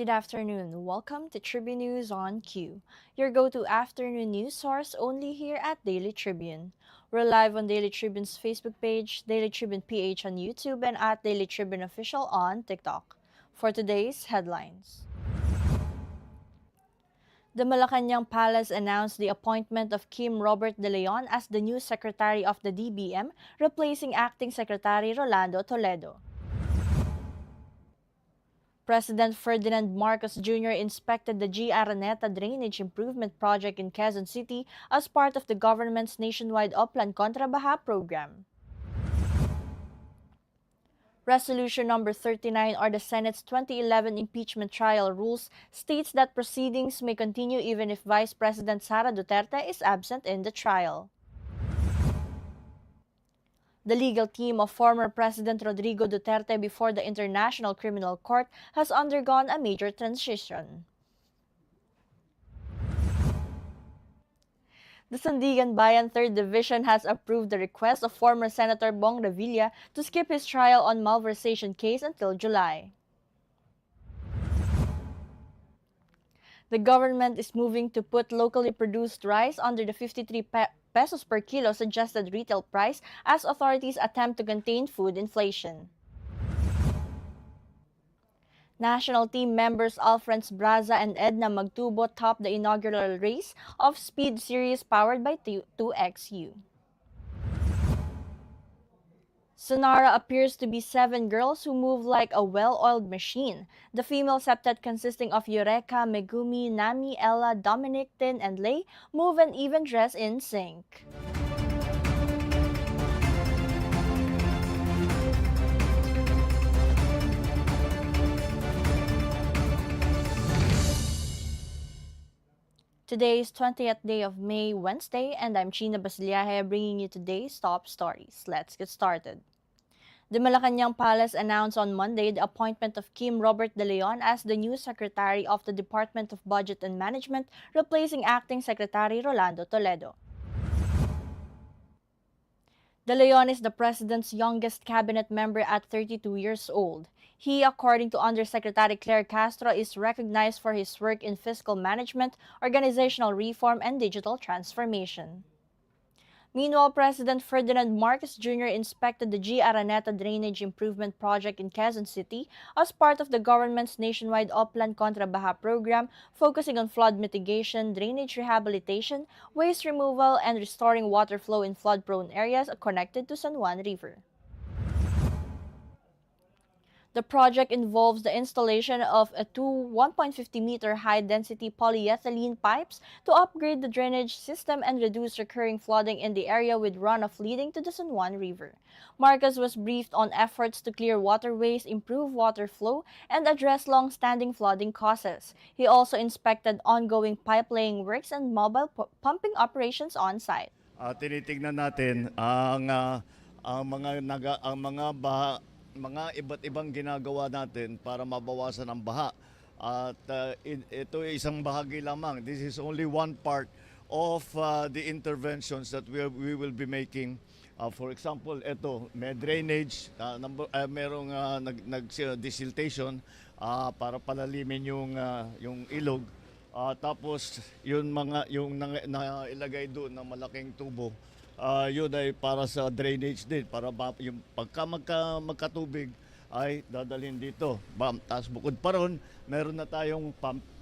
Good afternoon. Welcome to Tribune News on Q, your go-to afternoon news source only here at Daily Tribune. We're live on Daily Tribune's Facebook page, Daily Tribune PH on YouTube, and at Daily Tribune Official on TikTok. For today's headlines. The Malacanang Palace announced the appointment of Kim Robert De Leon as the new Secretary of the DBM, replacing Acting Secretary Rolando Toledo. President Ferdinand Marcos Jr. inspected the G. Araneta Drainage Improvement Project in Quezon City as part of the government's nationwide Oplan Contra Baha program. Resolution number 39 or the Senate's 2011 impeachment trial rules states that proceedings may continue even if Vice President Sara Duterte is absent in the trial. The legal team of former President Rodrigo Duterte before the International Criminal Court has undergone a major transition. The Sandigan Bayan 3rd Division has approved the request of former Senator Bong Revilla to skip his trial on malversation case until July. The government is moving to put locally produced rice under the 53 pesos per kilo suggested retail price as authorities attempt to contain food inflation. National team members Alfrance Braza and Edna Magtubo topped the inaugural race of Speed Series powered by 2XU. Sonara appears to be 7 girls who move like a well-oiled machine. The female septet consisting of Eureka, Megumi, Nami, Ella, Dominic, Tin, and Lei move and even dress in sync. Today is 20th day of May, Wednesday, and I'm Chynna Basillaje bringing you today's top stories. Let's get started. The Malacanang Palace announced on Monday the appointment of Kim Robert De Leon as the new Secretary of the Department of Budget and Management, replacing Acting Secretary Rolando Toledo. De Leon is the President's youngest cabinet member at 32 years old. He, according to Undersecretary Claire Castro, is recognized for his work in fiscal management, organizational reform, and digital transformation. Meanwhile, President Ferdinand Marcos Jr. inspected the G. Araneta Drainage Improvement Project in Quezon City as part of the government's nationwide Oplan Contra Baha program, focusing on flood mitigation, drainage rehabilitation, waste removal, and restoring water flow in flood-prone areas connected to San Juan River. The project involves the installation of two 1.50-meter high-density polyethylene pipes to upgrade the drainage system and reduce recurring flooding in the area with runoff leading to the San Juan River. Marcos was briefed on efforts to clear waterways, improve water flow, and address long-standing flooding causes. He also inspected ongoing pipe-laying works and mobile pumping operations on site. Tinitingnan natin ang mga baha, mga iba't ibang ginagawa natin para mabawasan ang baha. At ito ay isang bahagi lamang. This is only one part of the interventions that we will be making. For example, ito, may drainage, merong nag-desiltation para palalimin yung ilog. Tapos yung nailagay doon ng malaking tubo, yun ay para sa drainage din, para yung magkatubig ay dadalhin dito. Tapos bukod pa ron, meron na tayong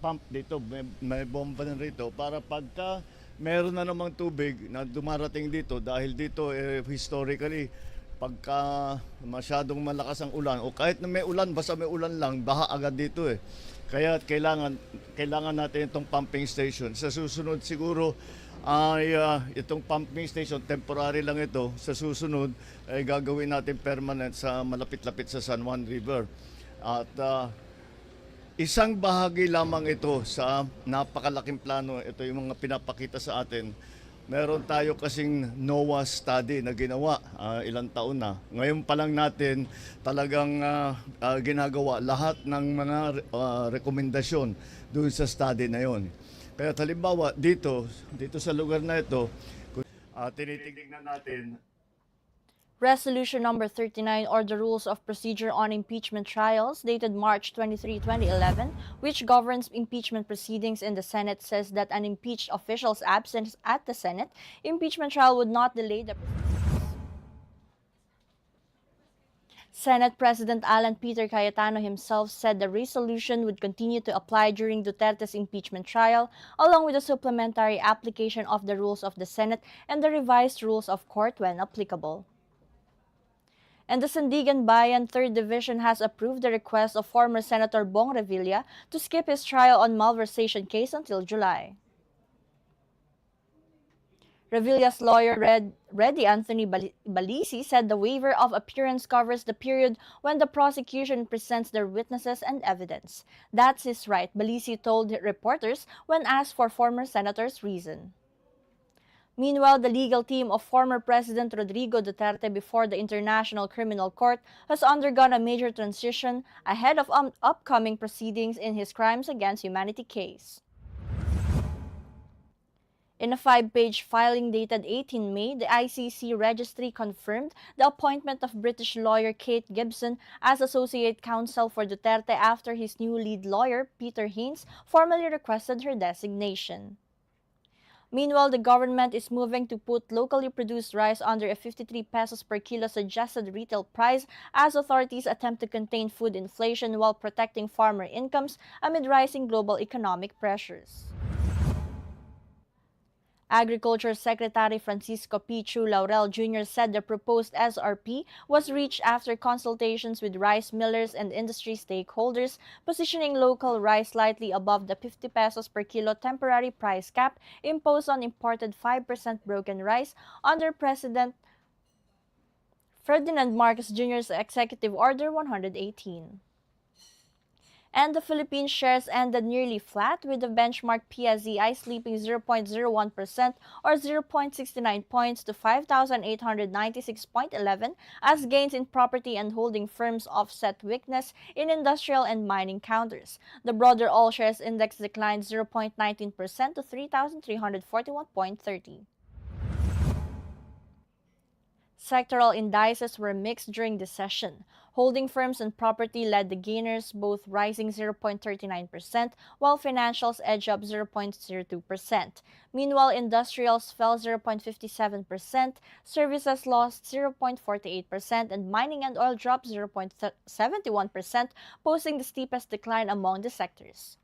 pump dito, may bomba na rito para pagka meron na namang tubig na dumarating dito, dahil dito historically pagka masyadong malakas ang ulan o kahit na may ulan, basta may ulan lang, baha agad dito eh. Kaya kailangan natin itong pumping station. Sa susunod siguro ay itong pumping station, temporary lang ito. Sa susunod ay gagawin natin permanent sa malapit-lapit sa San Juan River. At isang bahagi lamang ito sa napakalaking plano. Ito yung mga pinapakita sa atin. Meron tayo kasing NOAA study na ginawa ilang taon na. Ngayon pa lang natin talagang ginagawa lahat ng mga rekomendasyon doon sa study na yon. Kaya halimbawa dito sa lugar na ito, tinitingnan natin. Resolution number 39, or the Rules of Procedure on Impeachment Trials, dated March 23, 2011, which governs impeachment proceedings in the Senate, says that an impeached official's absence at the Senate impeachment trial would not delay the proceedings. Senate President Alan Peter Cayetano himself said the resolution would continue to apply during Duterte's impeachment trial, along with a supplementary application of the rules of the Senate and the revised rules of court when applicable. And the Sandigan Bayan 3rd Division has approved the request of former Senator Bong Revilla to skip his trial on malversation case until July. Revilla's lawyer, Reddy Anthony Balisi, said the waiver of appearance covers the period when the prosecution presents their witnesses and evidence. That's his right, Balisi told reporters when asked for former senator's reason. Meanwhile, the legal team of former President Rodrigo Duterte before the International Criminal Court has undergone a major transition ahead of upcoming proceedings in his crimes against humanity case. In a 5-page filing dated 18 May, the ICC registry confirmed the appointment of British lawyer Kate Gibson as Associate Counsel for Duterte after his new lead lawyer, Peter Haynes, formally requested her designation. Meanwhile, the government is moving to put locally produced rice under a 53 pesos per kilo suggested retail price as authorities attempt to contain food inflation while protecting farmer incomes amid rising global economic pressures. Agriculture Secretary Francisco P. Chu Laurel Jr. said the proposed SRP was reached after consultations with rice millers and industry stakeholders, positioning local rice slightly above the 50 pesos per kilo temporary price cap imposed on imported 5% broken rice under President Ferdinand Marcos Jr.'s Executive Order 118. And the Philippine shares ended nearly flat, with the benchmark PSEI slipping 0.01% or 0.69 points to 5,896.11 as gains in property and holding firms offset weakness in industrial and mining counters. The broader all shares index declined 0.19% to 3,341.30. Sectoral indices were mixed during the session. Holding firms and property led the gainers, both rising 0.39%, while financials edged up 0.02%. Meanwhile, industrials fell 0.57%, services lost 0.48%, and mining and oil dropped 0.71%, posting the steepest decline among the sectors.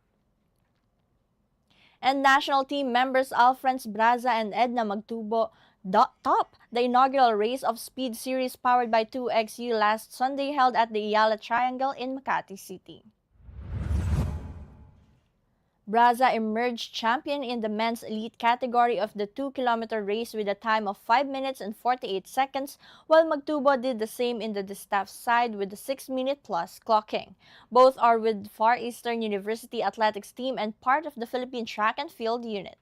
And national team members Alfrance Braza and Edna Magtubo top the inaugural race of Speed Series powered by 2XU last Sunday, held at the Ayala Triangle in Makati City. Braza emerged champion in the men's elite category of the 2-kilometer race with a time of 5 minutes and 48 seconds, while Magtubo did the same in the distaff side with a 6-minute plus clocking. Both are with Far Eastern University athletics team and part of the Philippine track and field unit.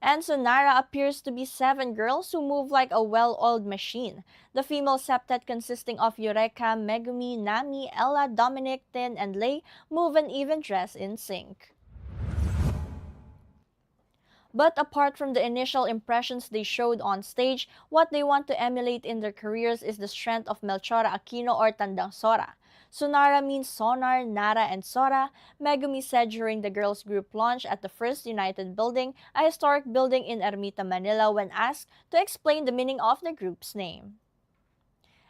And Sonara appears to be 7 girls who move like a well-oiled machine. The female septet, consisting of Eureka, Megumi, Nami, Ella, Dominic, Tin, and Lei, move and even dress in sync. But apart from the initial impressions they showed on stage, what they want to emulate in their careers is the strength of Melchora Aquino or Tandang Sora. Sonara means sonar, Nara, and Sora, Megumi said during the girls' group launch at the First United Building, a historic building in Ermita, Manila, when asked to explain the meaning of the group's name.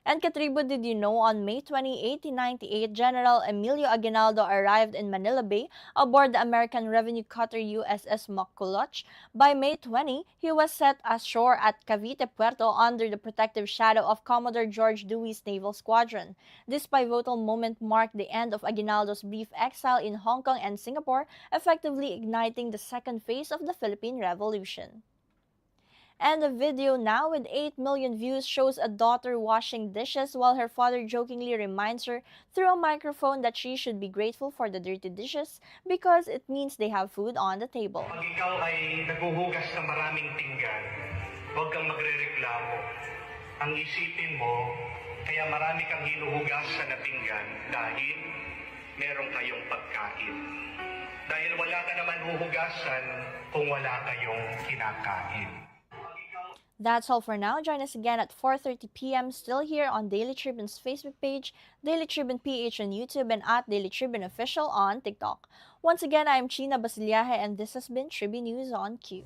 And Katribo, did you know on May 20, 1898, General Emilio Aguinaldo arrived in Manila Bay aboard the American revenue cutter USS Maculoch? By May 20, he was set ashore at Cavite Puerto under the protective shadow of Commodore George Dewey's naval squadron. This pivotal moment marked the end of Aguinaldo's brief exile in Hong Kong and Singapore, effectively igniting the second phase of the Philippine Revolution. And a video now with 8 million views shows a daughter washing dishes while her father jokingly reminds her through a microphone that she should be grateful for the dirty dishes because it means they have food on the table. Pag ikaw ay naguhugas ng maraming pinggan, huwag kang magrereklamo. Ang isipin mo, kaya marami kang hinuhugasan na pinggan dahil meron kayong pagkain. Dahil wala ka naman huhugasan kung wala kayong kinakain. That's all for now. Join us again at 4:30 p.m. still here on Daily Tribune's Facebook page, Daily Tribune PH on YouTube, and at Daily Tribune Official on TikTok. Once again, I am Chynna Basillaje, and this has been Tribune News on Q.